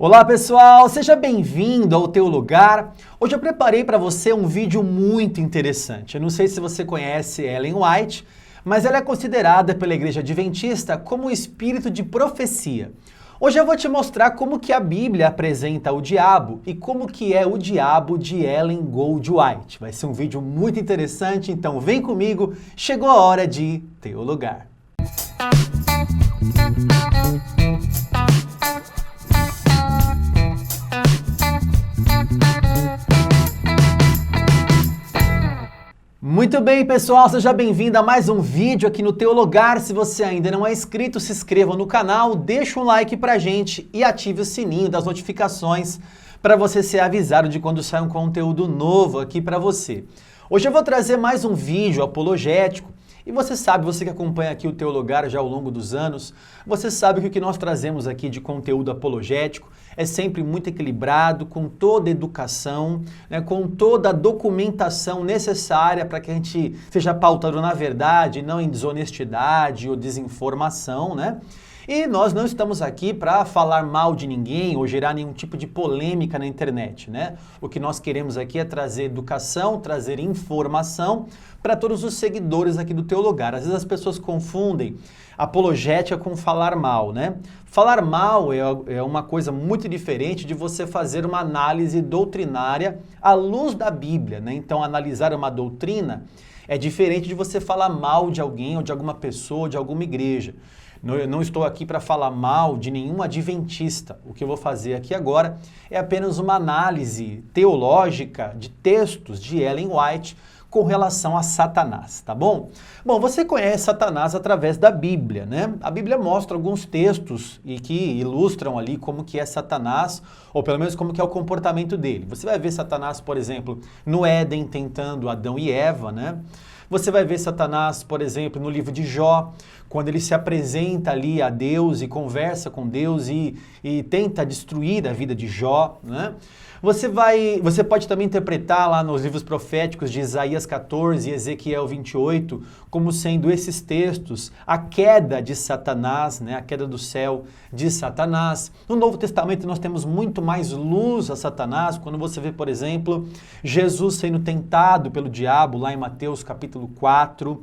Olá pessoal, seja bem-vindo ao Teu Lugar. Hoje eu preparei para você um vídeo muito interessante. Eu não sei se você conhece Ellen White, mas ela é considerada pela Igreja Adventista como o espírito de profecia. Hoje eu vou te mostrar como que a Bíblia apresenta o diabo e como que é o diabo de Ellen White. Vai ser um vídeo muito interessante, então vem comigo, chegou a hora de Teu Lugar. Muito bem, pessoal, seja bem-vindo a mais um vídeo aqui no Teu Lugar. Se você ainda não é inscrito, se inscreva no canal, deixa um like pra gente e ative o sininho das notificações para você ser avisado de quando sai um conteúdo novo aqui para você. Hoje eu vou trazer mais um vídeo apologético. E você sabe, você que acompanha aqui o Teu Lugar já ao longo dos anos, você sabe que o que nós trazemos aqui de conteúdo apologético é sempre muito equilibrado, com toda a educação, né, com toda a documentação necessária para que a gente seja pautado na verdade, não em desonestidade ou desinformação, né? E nós não estamos aqui para falar mal de ninguém ou gerar nenhum tipo de polêmica na internet, né? O que nós queremos aqui é trazer educação, trazer informação para todos os seguidores aqui do Teu Lugar. Às vezes as pessoas confundem apologética com falar mal, né? Falar mal é uma coisa muito diferente de você fazer uma análise doutrinária à luz da Bíblia, né? Então, analisar uma doutrina é diferente de você falar mal de alguém ou de alguma pessoa, de alguma igreja. Eu não estou aqui para falar mal de nenhum adventista. O que eu vou fazer aqui agora é apenas uma análise teológica de textos de Ellen White com relação a Satanás, tá bom? Bom, você conhece Satanás através da Bíblia, né? A Bíblia mostra alguns textos e que ilustram ali como que é Satanás, ou pelo menos como que é o comportamento dele. Você vai ver Satanás, por exemplo, no Éden tentando Adão e Eva, né? Você vai ver Satanás, por exemplo, no livro de Jó, quando ele se apresenta ali a Deus e conversa com Deus e tenta destruir a vida de Jó, né? Você pode também interpretar lá nos livros proféticos de Isaías 14 e Ezequiel 28 como sendo esses textos a queda de Satanás, né? A queda do céu de Satanás. No Novo Testamento nós temos muito mais luz a Satanás, quando você vê, por exemplo, Jesus sendo tentado pelo diabo lá em Mateus capítulo 4.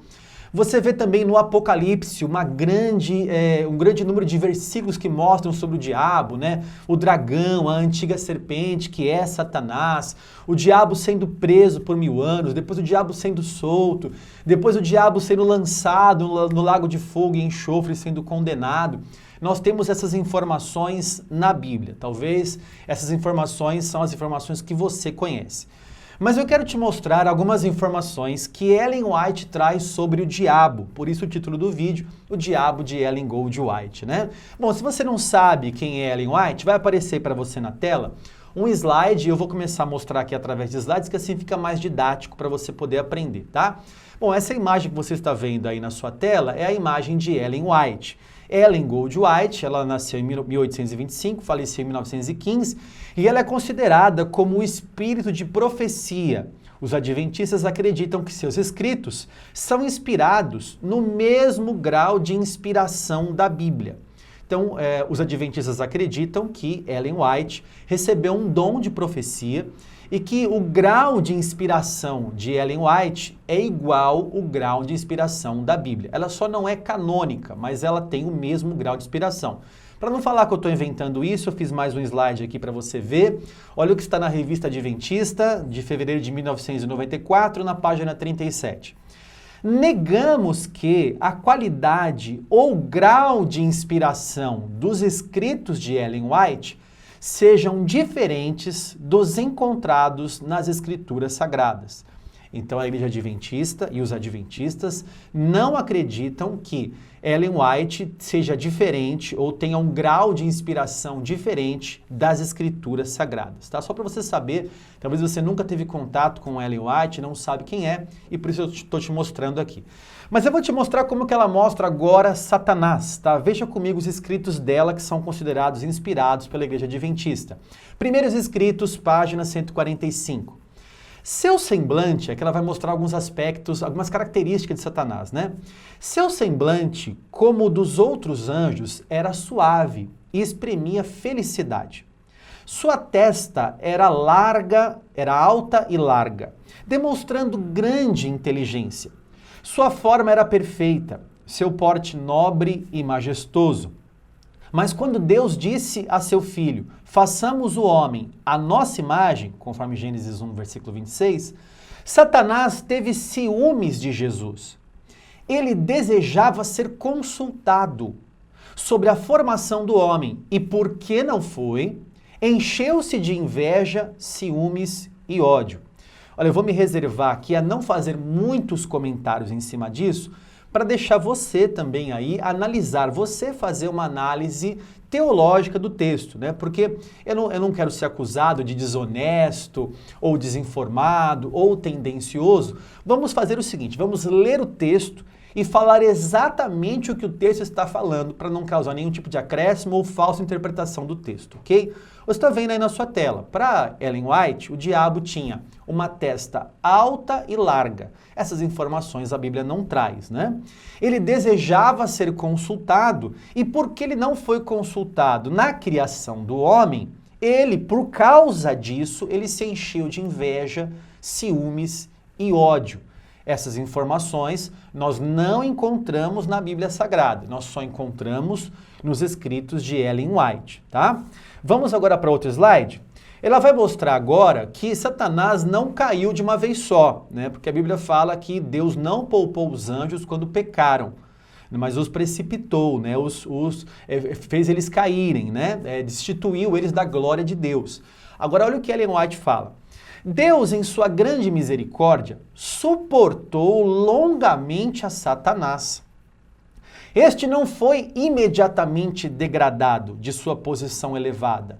Você vê também no Apocalipse um grande número de versículos que mostram sobre o diabo, né? O dragão, a antiga serpente, que é Satanás, o diabo sendo preso por 1000 anos, depois o diabo sendo solto, depois o diabo sendo lançado no lago de fogo e enxofre, sendo condenado. Nós temos essas informações na Bíblia. Talvez essas informações são as informações que você conhece. Mas eu quero te mostrar algumas informações que Ellen White traz sobre o diabo. Por isso o título do vídeo, O Diabo de Ellen White, né? Bom, se você não sabe quem é Ellen White, vai aparecer para você na tela um slide, e eu vou começar a mostrar aqui através de slides, que assim fica mais didático para você poder aprender, tá? Bom, essa imagem que você está vendo aí na sua tela é a imagem de Ellen White. Ellen White, ela nasceu em 1825, faleceu em 1915, e ela é considerada como o espírito de profecia. Os adventistas acreditam que seus escritos são inspirados no mesmo grau de inspiração da Bíblia. Então, os adventistas acreditam que Ellen White recebeu um dom de profecia e que o grau de inspiração de Ellen White é igual ao grau de inspiração da Bíblia. Ela só não é canônica, mas ela tem o mesmo grau de inspiração. Para não falar que eu estou inventando isso, eu fiz mais um slide aqui para você ver. Olha o que está na Revista Adventista, de fevereiro de 1994, na página 37. Negamos que a qualidade ou grau de inspiração dos escritos de Ellen White sejam diferentes dos encontrados nas Escrituras Sagradas. Então a Igreja Adventista e os adventistas não acreditam que Ellen White seja diferente ou tenha um grau de inspiração diferente das Escrituras Sagradas, tá? Só para você saber, talvez você nunca teve contato com Ellen White, não sabe quem é, e por isso eu estou te mostrando aqui. Mas eu vou te mostrar como que ela mostra agora Satanás, tá? Veja comigo os escritos dela que são considerados inspirados pela Igreja Adventista. Primeiros escritos, página 145. Seu semblante, aqui ela vai mostrar alguns aspectos, algumas características de Satanás, né? Seu semblante, como o dos outros anjos, era suave e exprimia felicidade. Sua testa era larga, era alta e larga, demonstrando grande inteligência. Sua forma era perfeita, seu porte nobre e majestoso. Mas quando Deus disse a seu filho, façamos o homem à nossa imagem, conforme Gênesis 1, versículo 26, Satanás teve ciúmes de Jesus. Ele desejava ser consultado sobre a formação do homem e, porque não foi, encheu-se de inveja, ciúmes e ódio. Olha, eu vou me reservar aqui a não fazer muitos comentários em cima disso, para deixar você também aí analisar, você fazer uma análise teológica do texto, né? Porque eu não quero ser acusado de desonesto, ou desinformado, ou tendencioso. Vamos fazer o seguinte, vamos ler o texto e falar exatamente o que o texto está falando, para não causar nenhum tipo de acréscimo ou falsa interpretação do texto, ok? Você está vendo aí na sua tela, para Ellen White, o diabo tinha uma testa alta e larga. Essas informações a Bíblia não traz, né? Ele desejava ser consultado, e porque ele não foi consultado na criação do homem, ele, por causa disso, ele se encheu de inveja, ciúmes e ódio. Essas informações nós não encontramos na Bíblia Sagrada, nós só encontramos nos escritos de Ellen White, tá? Vamos agora para outro slide? Ela vai mostrar agora que Satanás não caiu de uma vez só, né? Porque a Bíblia fala que Deus não poupou os anjos quando pecaram, mas os precipitou, né? Fez eles caírem, né? Destituiu eles da glória de Deus. Agora olha o que Ellen White fala. Deus, em sua grande misericórdia, suportou longamente a Satanás. Este não foi imediatamente degradado de sua posição elevada,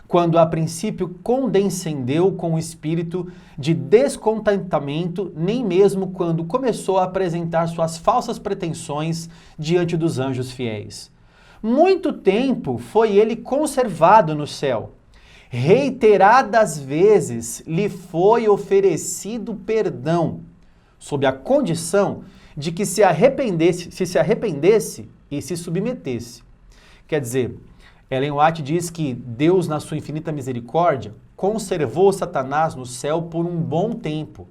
quando a princípio condescendeu com o espírito de descontentamento, nem mesmo quando começou a apresentar suas falsas pretensões diante dos anjos fiéis. Muito tempo foi ele conservado no céu. Reiteradas vezes lhe foi oferecido perdão, sob a condição de que se arrependesse e se submetesse. Quer dizer, Ellen White diz que Deus, na sua infinita misericórdia, conservou Satanás no céu por um bom tempo.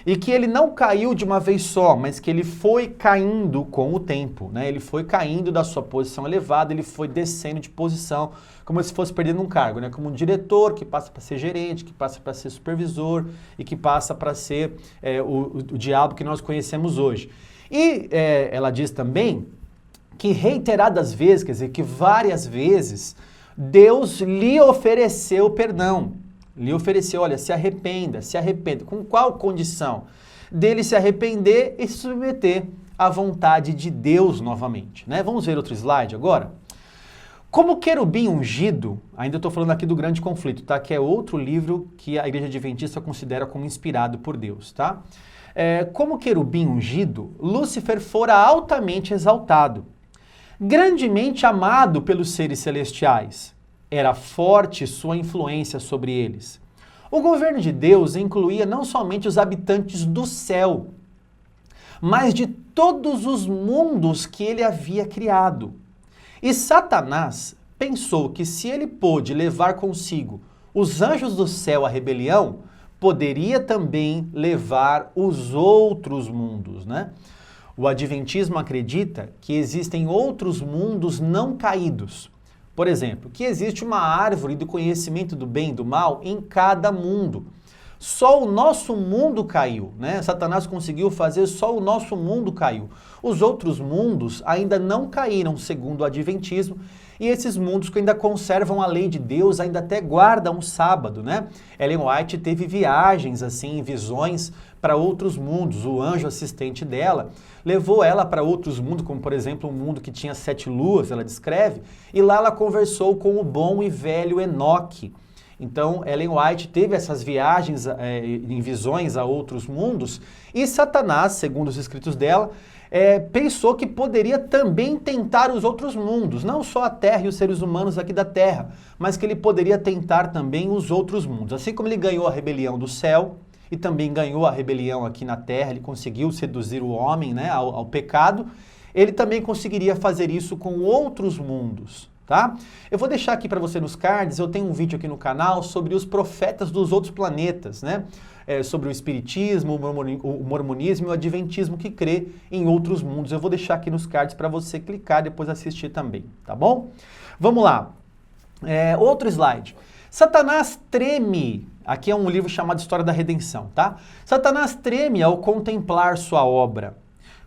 E que ele não caiu de uma vez só, mas que ele foi caindo com o tempo, né? Ele foi caindo da sua posição elevada, ele foi descendo de posição, como se fosse perdendo um cargo, né? Como um diretor que passa para ser gerente, que passa para ser supervisor e que passa para ser o diabo que nós conhecemos hoje. E ela diz também que reiteradas vezes, quer dizer, que várias vezes, Deus lhe ofereceu perdão. Lhe ofereceu, olha, se arrependa. Com qual condição? Dele se arrepender e se submeter à vontade de Deus novamente, né? Vamos ver outro slide agora? Como querubim ungido, ainda estou falando aqui do grande conflito, tá? Que é outro livro que a Igreja Adventista considera como inspirado por Deus, tá? Como querubim ungido, Lúcifer fora altamente exaltado, grandemente amado pelos seres celestiais. Era forte sua influência sobre eles. O governo de Deus incluía não somente os habitantes do céu, mas de todos os mundos que ele havia criado. E Satanás pensou que se ele pôde levar consigo os anjos do céu à rebelião, poderia também levar os outros mundos, né? O Adventismo acredita que existem outros mundos não caídos. Por exemplo, que existe uma árvore do conhecimento do bem e do mal em cada mundo. Só o nosso mundo caiu, né? Satanás conseguiu fazer, só o nosso mundo caiu. Os outros mundos ainda não caíram, segundo o Adventismo, e esses mundos que ainda conservam a lei de Deus, ainda até guardam o sábado, né? Ellen White teve viagens, assim, visões para outros mundos. O anjo assistente dela levou ela para outros mundos, como por exemplo um mundo que tinha 7 luas, ela descreve, e lá ela conversou com o bom e velho Enoque. Então, Ellen White teve essas viagens em visões a outros mundos, e Satanás, segundo os escritos dela, pensou que poderia também tentar os outros mundos, não só a Terra e os seres humanos aqui da Terra, mas que ele poderia tentar também os outros mundos. Assim como ele ganhou a rebelião do céu, e também ganhou a rebelião aqui na Terra, ele conseguiu seduzir o homem, né, ao pecado, ele também conseguiria fazer isso com outros mundos. tá? Eu vou deixar aqui para você nos cards, eu tenho um vídeo aqui no canal sobre os profetas dos outros planetas, né? Sobre o espiritismo, o mormonismo e o adventismo que crê em outros mundos. Eu vou deixar aqui nos cards para você clicar e depois assistir também, tá bom? Vamos lá. Outro slide. Satanás treme. Aqui é um livro chamado História da Redenção, tá? Satanás treme ao contemplar sua obra.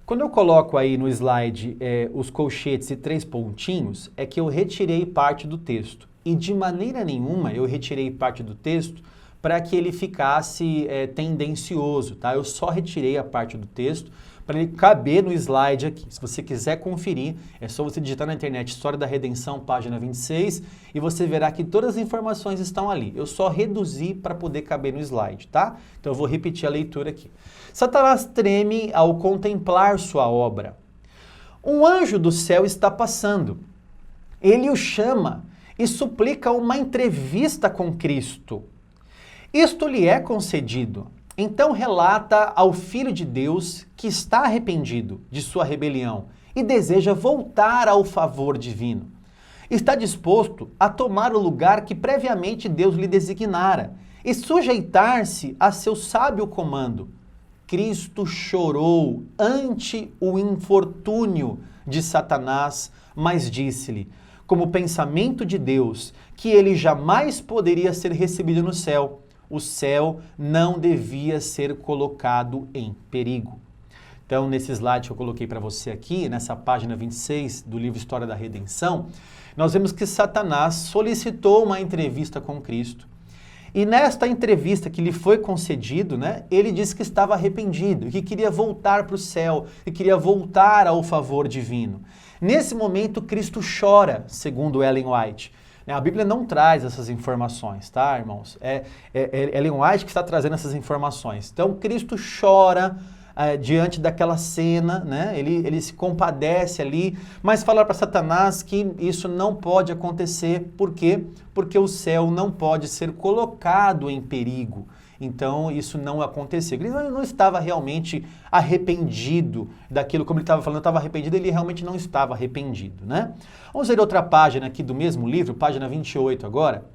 Quando eu coloco aí no slide os colchetes e 3 pontinhos, é que eu retirei parte do texto. E de maneira nenhuma eu retirei parte do texto para que ele ficasse tendencioso, tá? Eu só retirei a parte do texto para ele caber no slide aqui. Se você quiser conferir, é só você digitar na internet História da Redenção, página 26, e você verá que todas as informações estão ali. Eu só reduzi para poder caber no slide, tá? Então eu vou repetir a leitura aqui. Satanás treme ao contemplar sua obra. Um anjo do céu está passando. Ele o chama e suplica uma entrevista com Cristo. Isto lhe é concedido. Então relata ao Filho de Deus que está arrependido de sua rebelião e deseja voltar ao favor divino. Está disposto a tomar o lugar que previamente Deus lhe designara e sujeitar-se a seu sábio comando. Cristo chorou ante o infortúnio de Satanás, mas disse-lhe, como pensamento de Deus, que ele jamais poderia ser recebido no céu. O céu não devia ser colocado em perigo. Então, nesse slide que eu coloquei para você aqui, nessa página 26 do livro História da Redenção, nós vemos que Satanás solicitou uma entrevista com Cristo. E nesta entrevista que lhe foi concedido, né, ele disse que estava arrependido, que queria voltar para o céu, que queria voltar ao favor divino. Nesse momento, Cristo chora, segundo Ellen White. A Bíblia não traz essas informações, tá, irmãos? Ellen White que está trazendo essas informações. Então, Cristo chora diante daquela cena, né? Ele se compadece ali, mas fala para Satanás que isso não pode acontecer. Por quê? Porque o céu não pode ser colocado em perigo. Então, isso não aconteceu. Ele não estava realmente arrependido daquilo, como ele estava falando, estava arrependido, ele realmente não estava arrependido, né? Vamos ver outra página aqui do mesmo livro, página 28 agora.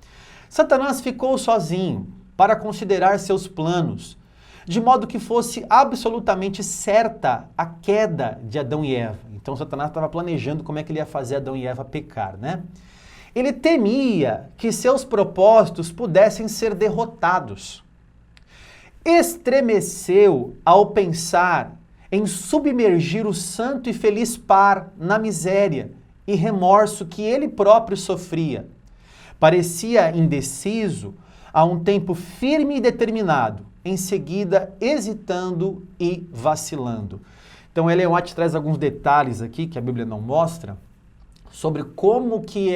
Satanás ficou sozinho para considerar seus planos, de modo que fosse absolutamente certa a queda de Adão e Eva. Então, Satanás estava planejando como é que ele ia fazer Adão e Eva pecar, né? Ele temia que seus propósitos pudessem ser derrotados. Estremeceu ao pensar em submergir o santo e feliz par na miséria e remorso que ele próprio sofria. Parecia indeciso, a um tempo firme e determinado, em seguida hesitando e vacilando. Então, Ellen White traz alguns detalhes aqui que a Bíblia não mostra sobre como que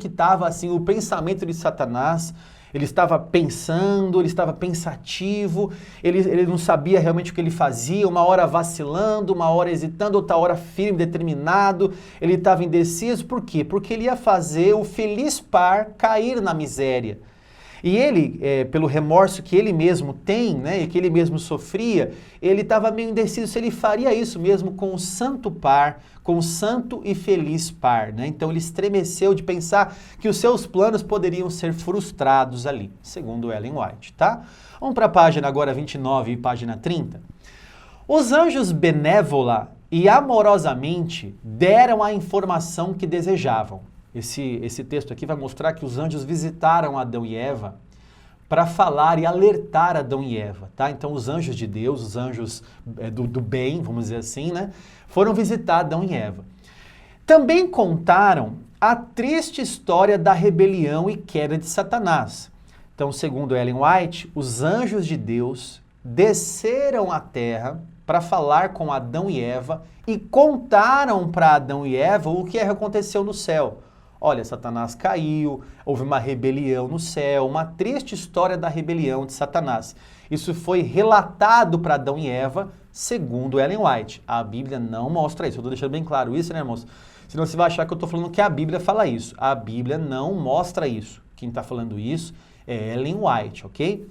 estava assim o pensamento de Satanás. Ele estava pensando, ele estava pensativo, ele não sabia realmente o que ele fazia, uma hora vacilando, uma hora hesitando, outra hora firme, determinado, ele estava indeciso. Por quê? Porque ele ia fazer o feliz par cair na miséria. E ele, pelo remorso que ele mesmo tem, né, e que ele mesmo sofria, ele estava meio indeciso se ele faria isso mesmo com o santo par, com o santo e feliz par, né? Então ele estremeceu de pensar que os seus planos poderiam ser frustrados ali, segundo Ellen White, tá? Vamos para a página agora 29 e página 30. Os anjos benévola e amorosamente deram a informação que desejavam. Esse texto aqui vai mostrar que os anjos visitaram Adão e Eva para falar e alertar Adão e Eva, tá? Então os anjos de Deus, os anjos do bem, vamos dizer assim, né? Foram visitar Adão e Eva. Também contaram a triste história da rebelião e queda de Satanás. Então, segundo Ellen White, os anjos de Deus desceram à terra para falar com Adão e Eva e contaram para Adão e Eva o que aconteceu no céu. Olha, Satanás caiu, houve uma rebelião no céu, uma triste história da rebelião de Satanás. Isso foi relatado para Adão e Eva, segundo Ellen White. A Bíblia não mostra isso. Eu estou deixando bem claro isso, né, irmãos? Senão você vai achar que eu estou falando que a Bíblia fala isso. A Bíblia não mostra isso. Quem está falando isso é Ellen White, ok?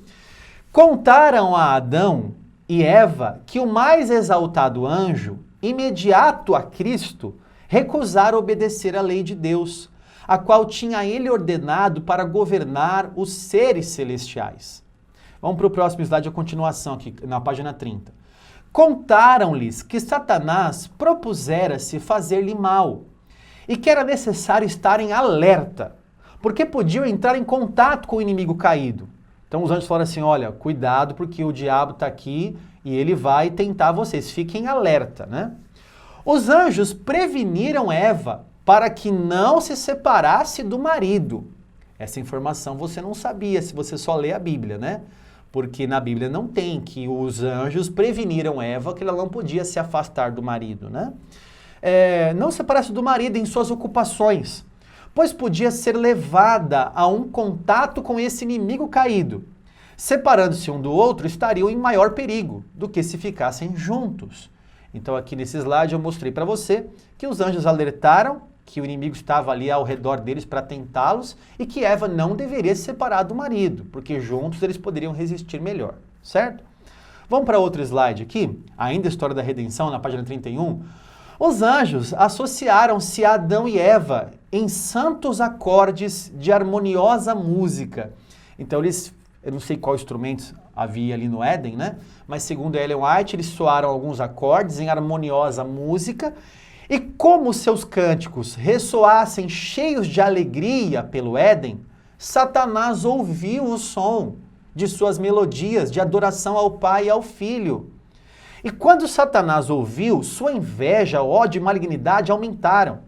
Contaram a Adão e Eva que o mais exaltado anjo, imediato a Cristo, recusara obedecer à lei de Deus, a qual tinha ele ordenado para governar os seres celestiais. Vamos para o próximo slide, a continuação aqui, na página 30. Contaram-lhes que Satanás propusera-se fazer-lhe mal e que era necessário estar em alerta, porque podiam entrar em contato com o inimigo caído. Então os anjos falaram assim, olha, cuidado porque o diabo está aqui e ele vai tentar vocês, fiquem alerta, né? Os anjos preveniram Eva para que não se separasse do marido. Essa informação você não sabia se você só lê a Bíblia, né? Porque na Bíblia não tem que os anjos preveniram Eva que ela não podia se afastar do marido, né? Não se separasse do marido em suas ocupações, pois podia ser levada a um contato com esse inimigo caído. Separando-se um do outro, estariam em maior perigo do que se ficassem juntos. Então aqui nesse slide eu mostrei para você que os anjos alertaram que o inimigo estava ali ao redor deles para tentá-los e que Eva não deveria se separar do marido, porque juntos eles poderiam resistir melhor, certo? Vamos para outro slide aqui, ainda a história da redenção, na página 31. Os anjos associaram-se a Adão e Eva em santos acordes de harmoniosa música. Então eu não sei qual instrumentos havia ali no Éden, né? Mas segundo Ellen White, eles soaram alguns acordes em harmoniosa música e como seus cânticos ressoassem cheios de alegria pelo Éden, Satanás ouviu o som de suas melodias de adoração ao Pai e ao Filho. E quando Satanás ouviu, sua inveja, ódio e malignidade aumentaram.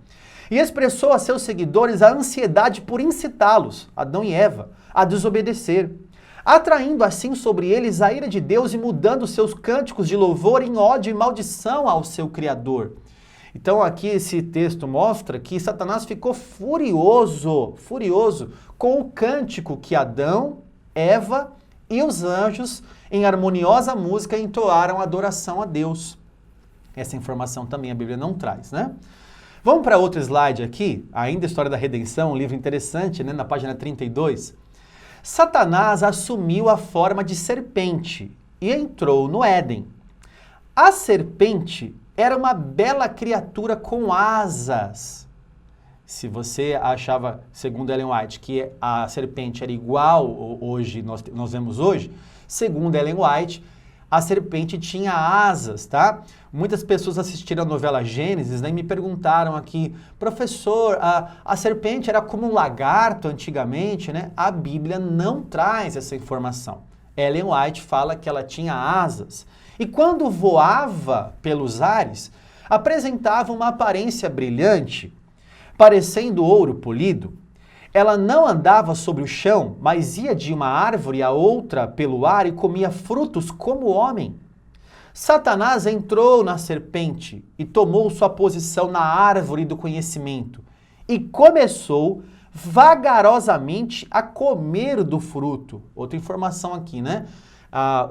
E expressou a seus seguidores a ansiedade por incitá-los, Adão e Eva, a desobedecer, atraindo assim sobre eles a ira de Deus e mudando seus cânticos de louvor em ódio e maldição ao seu Criador. Então aqui esse texto mostra que Satanás ficou furioso com o cântico que Adão, Eva e os anjos, em harmoniosa música, entoaram adoração a Deus. Essa informação também a Bíblia não traz, né? Vamos para outro slide aqui, ainda a história da redenção, um livro interessante, né, na página 32. Satanás assumiu a forma de serpente e entrou no Éden. A serpente era uma bela criatura com asas. Se você achava, segundo Ellen White, que a serpente era igual hoje, nós vemos hoje, segundo Ellen White, a serpente tinha asas, tá? Muitas pessoas assistiram a novela Gênesis, né, e me perguntaram aqui, professor, a serpente era como um lagarto antigamente, né? A Bíblia não traz essa informação. Ellen White fala que ela tinha asas. E quando voava pelos ares, apresentava uma aparência brilhante, parecendo ouro polido. Ela não andava sobre o chão, mas ia de uma árvore a outra pelo ar e comia frutos como o homem. Satanás entrou na serpente e tomou sua posição na árvore do conhecimento e começou vagarosamente a comer do fruto. Outra informação aqui, né?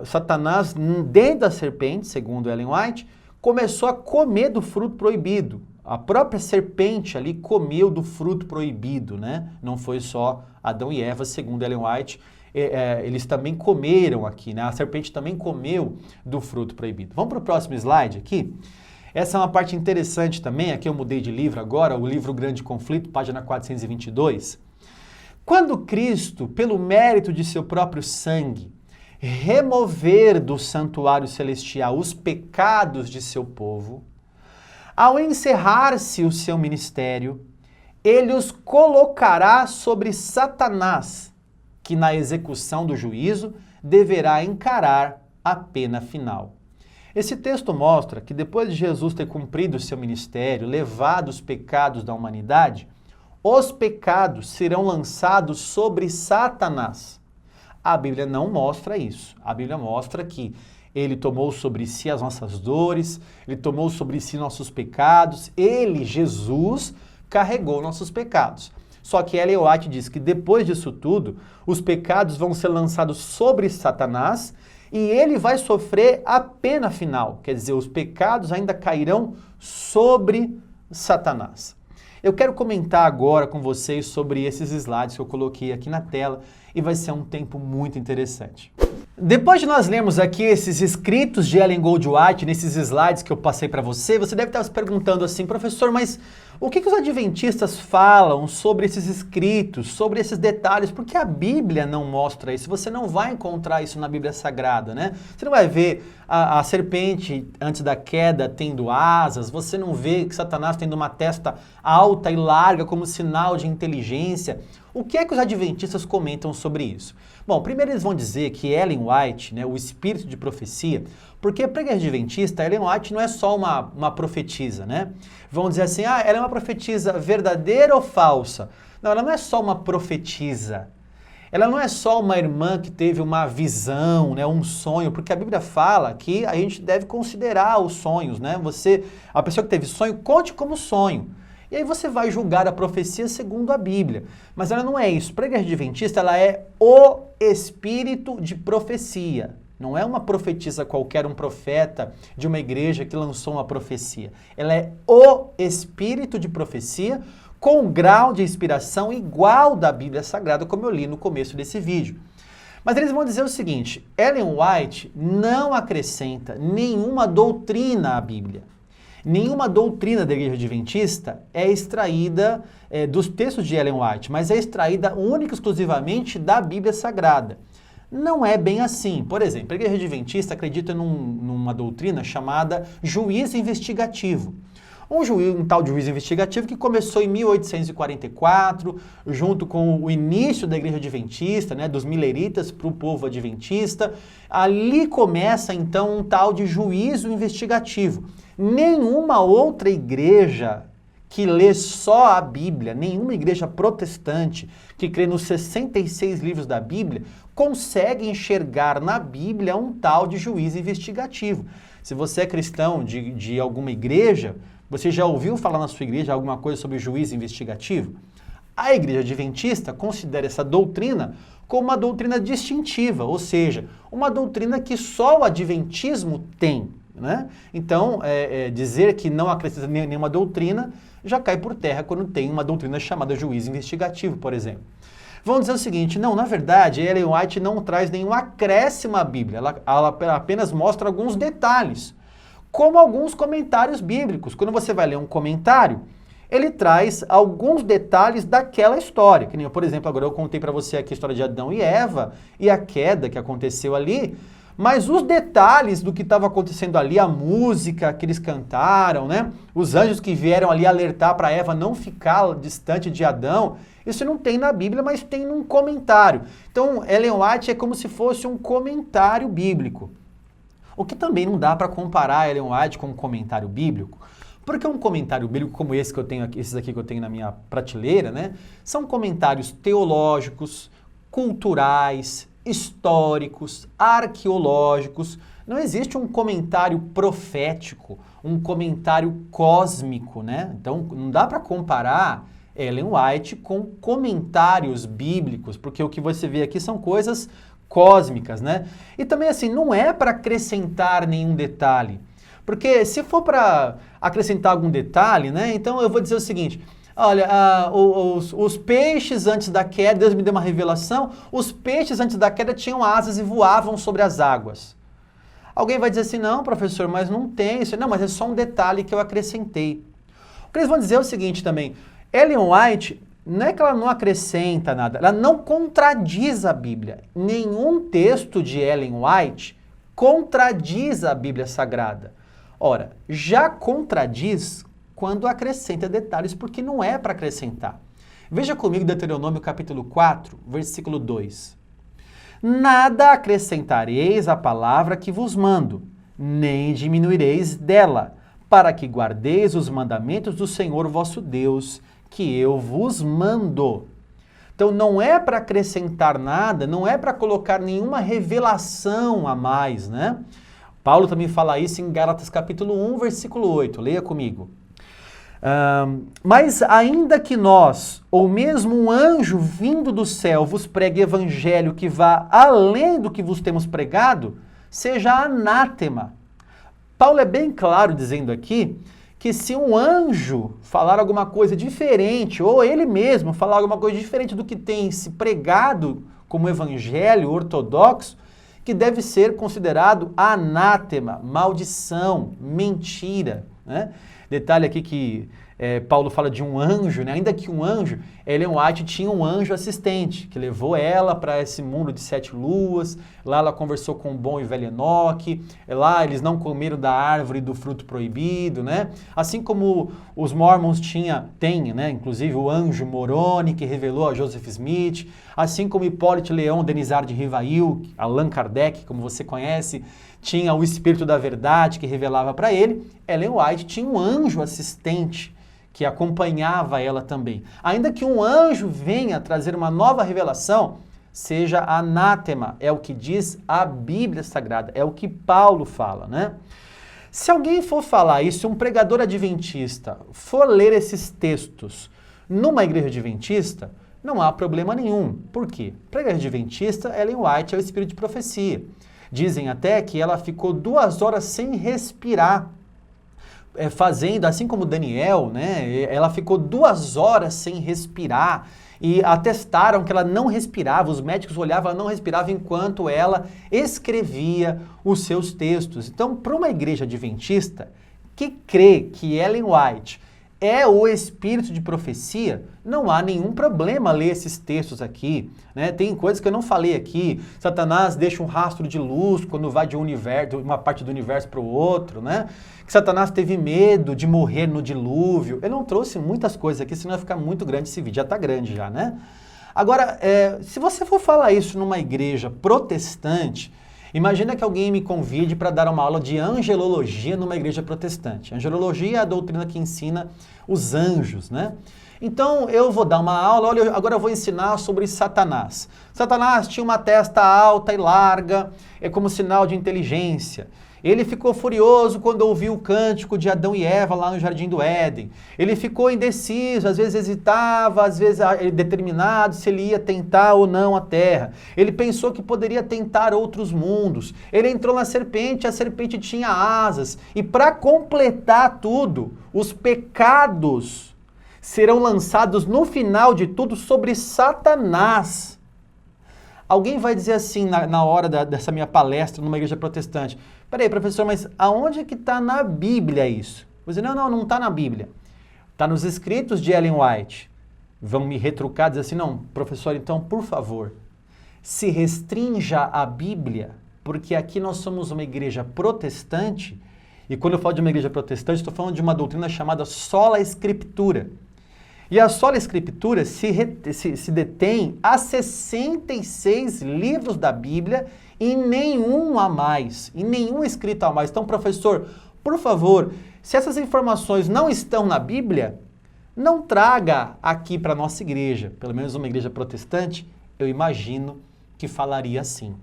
Satanás, dentro da serpente, segundo Ellen White, começou a comer do fruto proibido. A própria serpente ali comeu do fruto proibido, né? Não foi só Adão e Eva, segundo Ellen White, eles também comeram aqui, né? A serpente também comeu do fruto proibido. Vamos para o próximo slide aqui. Essa é uma parte interessante também, aqui eu mudei de livro agora, o livro Grande Conflito, página 422. Quando Cristo, pelo mérito de seu próprio sangue, remover do santuário celestial os pecados de seu povo, ao encerrar-se o seu ministério, ele os colocará sobre Satanás, que na execução do juízo deverá encarar a pena final. Esse texto mostra que depois de Jesus ter cumprido o seu ministério, levado os pecados da humanidade, os pecados serão lançados sobre Satanás. A Bíblia não mostra isso. A Bíblia mostra que ele tomou sobre si as nossas dores, ele tomou sobre si nossos pecados, ele, Jesus, carregou nossos pecados. Só que Ellen White diz que depois disso tudo, os pecados vão ser lançados sobre Satanás e ele vai sofrer a pena final. Quer dizer, os pecados ainda cairão sobre Satanás. Eu quero comentar agora com vocês sobre esses slides que eu coloquei aqui na tela e vai ser um tempo muito interessante. Depois de nós lermos aqui esses escritos de Ellen Goldwhite, nesses slides que eu passei para você, você deve estar se perguntando assim, professor, mas O que os adventistas falam sobre esses escritos, sobre esses detalhes? Porque a Bíblia não mostra isso, você não vai encontrar isso na Bíblia Sagrada, né? Você não vai ver a serpente antes da queda tendo asas, você não vê que Satanás tendo uma testa alta e larga como sinal de inteligência. O que é que os adventistas comentam sobre isso? Bom, primeiro eles vão dizer que Ellen White, né, o espírito de profecia, porque para a igreja adventista, Ellen White não é só uma profetisa, né? Vão dizer assim, ela é uma profetisa verdadeira ou falsa? Não, ela não é só uma profetisa. Ela não é só uma irmã que teve uma visão, né, um sonho, porque a Bíblia fala que a gente deve considerar os sonhos, né? A pessoa que teve sonho, conte como sonho. E aí você vai julgar a profecia segundo a Bíblia. Mas ela não é isso. Para a igreja adventista, ela é o espírito de profecia. Não é uma profetisa qualquer, um profeta de uma igreja que lançou uma profecia. Ela é o espírito de profecia com um grau de inspiração igual da Bíblia Sagrada, como eu li no começo desse vídeo. Mas eles vão dizer o seguinte, Ellen White não acrescenta nenhuma doutrina à Bíblia. Nenhuma doutrina da igreja adventista é extraída dos textos de Ellen White, mas é extraída única e exclusivamente da Bíblia Sagrada. Não é bem assim. Por exemplo, a igreja adventista acredita numa doutrina chamada juízo investigativo. Um tal de juízo investigativo que começou em 1844, junto com o início da igreja adventista, né, dos mileritas para o povo adventista. Ali começa então um tal de juízo investigativo. Nenhuma outra igreja que lê só a Bíblia, nenhuma igreja protestante que crê nos 66 livros da Bíblia, consegue enxergar na Bíblia um tal de juízo investigativo. Se você é cristão de alguma igreja, você já ouviu falar na sua igreja alguma coisa sobre juízo investigativo? A igreja adventista considera essa doutrina como uma doutrina distintiva, ou seja, uma doutrina que só o adventismo tem. Né? Então, dizer que não acrescenta nenhuma doutrina já cai por terra quando tem uma doutrina chamada juízo investigativo, por exemplo. Vamos dizer o seguinte, não, na verdade, Ellen White não traz nenhum acréscimo à Bíblia, ela apenas mostra alguns detalhes, como alguns comentários bíblicos. Quando você vai ler um comentário, ele traz alguns detalhes daquela história, que nem, por exemplo, agora eu contei para você aqui a história de Adão e Eva e a queda que aconteceu ali, mas os detalhes do que estava acontecendo ali, a música que eles cantaram, né? Os anjos que vieram ali alertar para Eva não ficar distante de Adão, isso não tem na Bíblia, mas tem num comentário. Então, Ellen White é como se fosse um comentário bíblico. O que também não dá para comparar Ellen White com um comentário bíblico, porque um comentário bíblico como esse que eu tenho aqui, esses aqui que eu tenho na minha prateleira, né? São comentários teológicos, culturais, históricos, arqueológicos. Não existe um comentário profético, um comentário cósmico, né? Então, não dá para comparar Ellen White com comentários bíblicos, porque o que você vê aqui são coisas cósmicas, né? E também, assim, não é para acrescentar nenhum detalhe, porque se for para acrescentar algum detalhe, né? Então, eu vou dizer o seguinte... Olha, os peixes antes da queda, Deus me deu uma revelação, os peixes antes da queda tinham asas e voavam sobre as águas. Alguém vai dizer assim, não, professor, mas não tem isso. Não, mas é só um detalhe que eu acrescentei. O que eles vão dizer é o seguinte também, Ellen White, não é que ela não acrescenta nada, ela não contradiz a Bíblia. Nenhum texto de Ellen White contradiz a Bíblia Sagrada. Ora, já contradiz quando acrescenta detalhes, porque não é para acrescentar. Veja comigo Deuteronômio capítulo 4, versículo 2. Nada acrescentareis à palavra que vos mando, nem diminuireis dela, para que guardeis os mandamentos do Senhor vosso Deus, que eu vos mando. Então não é para acrescentar nada, não é para colocar nenhuma revelação a mais, né? Paulo também fala isso em Gálatas capítulo 1, versículo 8. Leia comigo. Mas ainda que nós, ou mesmo um anjo vindo do céu, vos pregue evangelho que vá além do que vos temos pregado, seja anátema. Paulo é bem claro dizendo aqui que se um anjo falar alguma coisa diferente, ou ele mesmo falar alguma coisa diferente do que tem se pregado como evangelho ortodoxo, que deve ser considerado anátema, maldição, mentira, né? Detalhe aqui que Paulo fala de um anjo, né? Ainda que um anjo, Ellen White tinha um anjo assistente, que levou ela para esse mundo de 7 luas, lá ela conversou com o bom e velho Enoque, lá eles não comeram da árvore do fruto proibido, né? Assim como os Mormons têm, né? Inclusive o anjo Moroni, que revelou a Joseph Smith, assim como Hipólito Leão, Denizar de Rivail, Allan Kardec, como você conhece, tinha o Espírito da Verdade que revelava para ele, Ellen White tinha um anjo assistente, que acompanhava ela também. Ainda que um anjo venha trazer uma nova revelação, seja anátema, é o que diz a Bíblia Sagrada, é o que Paulo fala, né? Se alguém for falar isso, um pregador adventista for ler esses textos numa igreja adventista, não há problema nenhum. Por quê? Para a igreja adventista, Ellen White é o espírito de profecia. Dizem até que ela ficou 2 horas sem respirar, fazendo, assim como Daniel, né? Ela ficou 2 horas sem respirar e atestaram que ela não respirava, os médicos olhavam, ela não respirava enquanto ela escrevia os seus textos. Então, para uma igreja adventista que crê que Ellen White é o espírito de profecia, não há nenhum problema ler esses textos aqui, né? Tem coisas que eu não falei aqui. Satanás deixa um rastro de luz quando vai de uma parte do universo para o outro, né? Que Satanás teve medo de morrer no dilúvio. Eu não trouxe muitas coisas aqui, senão vai ficar muito grande esse vídeo. Já está grande já, né? Agora, se você for falar isso numa igreja protestante, imagina que alguém me convide para dar uma aula de angelologia numa igreja protestante. Angelologia é a doutrina que ensina os anjos, né? Então, eu vou dar uma aula, olha, agora eu vou ensinar sobre Satanás. Satanás tinha uma testa alta e larga, como sinal de inteligência. Ele ficou furioso quando ouviu o cântico de Adão e Eva lá no Jardim do Éden. Ele ficou indeciso, às vezes hesitava, às vezes determinado se ele ia tentar ou não a terra. Ele pensou que poderia tentar outros mundos. Ele entrou na serpente, a serpente tinha asas. E para completar tudo, os pecados serão lançados no final de tudo sobre Satanás. Alguém vai dizer assim na hora dessa minha palestra numa igreja protestante: peraí, professor, mas aonde que está na Bíblia isso? Vou dizer, não está na Bíblia. Está nos escritos de Ellen White. Vão me retrucar, dizer assim, não, professor, então, por favor, se restrinja à Bíblia, porque aqui nós somos uma igreja protestante, e quando eu falo de uma igreja protestante, estou falando de uma doutrina chamada sola escritura. E a sola escritura se detém a 66 livros da Bíblia e nenhum a mais, e nenhum escrito a mais. Então, professor, por favor, se essas informações não estão na Bíblia, não traga aqui para a nossa igreja, pelo menos uma igreja protestante, eu imagino que falaria assim.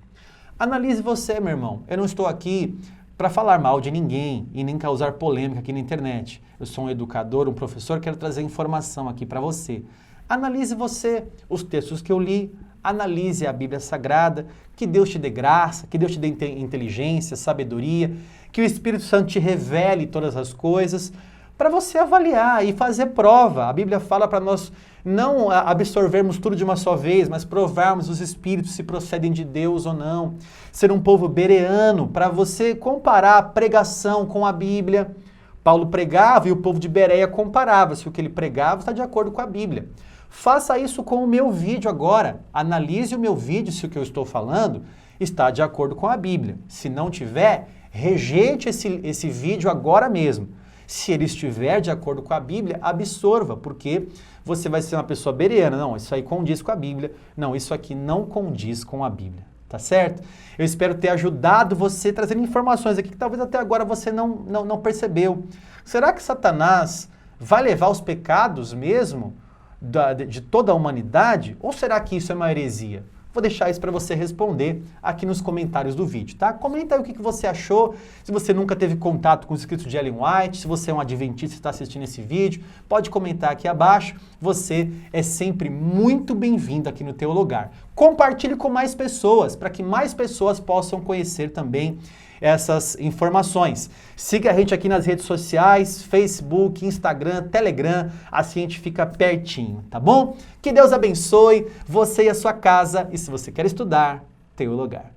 Analise você, meu irmão. Eu não estou aqui para falar mal de ninguém e nem causar polêmica aqui na internet. Eu sou um educador, um professor, quero trazer informação aqui para você. Analise você os textos que eu li, analise a Bíblia Sagrada, que Deus te dê graça, que Deus te dê inteligência, sabedoria, que o Espírito Santo te revele todas as coisas, para você avaliar e fazer prova. A Bíblia fala para nós não absorvermos tudo de uma só vez, mas provarmos os espíritos se procedem de Deus ou não. Ser um povo bereano, para você comparar a pregação com a Bíblia. Paulo pregava e o povo de Bereia comparava se o que ele pregava está de acordo com a Bíblia. Faça isso com o meu vídeo agora. Analise o meu vídeo se o que eu estou falando está de acordo com a Bíblia. Se não tiver, rejeite esse vídeo agora mesmo. Se ele estiver de acordo com a Bíblia, absorva, porque você vai ser uma pessoa bereana. Não, isso aí condiz com a Bíblia. Não, isso aqui não condiz com a Bíblia. Tá certo? Eu espero ter ajudado você trazendo informações aqui que talvez até agora você não percebeu. Será que Satanás vai levar os pecados mesmo de toda a humanidade? Ou será que isso é uma heresia? Vou deixar isso para você responder aqui nos comentários do vídeo, tá? Comenta aí o que você achou, se você nunca teve contato com os escritos de Ellen White, se você é um adventista e está assistindo esse vídeo, pode comentar aqui abaixo. Você é sempre muito bem-vindo aqui no Teologar. Compartilhe com mais pessoas, para que mais pessoas possam conhecer também essas informações. Siga a gente aqui nas redes sociais, Facebook, Instagram, Telegram, assim a gente fica pertinho, tá bom? Que Deus abençoe você e a sua casa, e se você quer estudar, Teologar.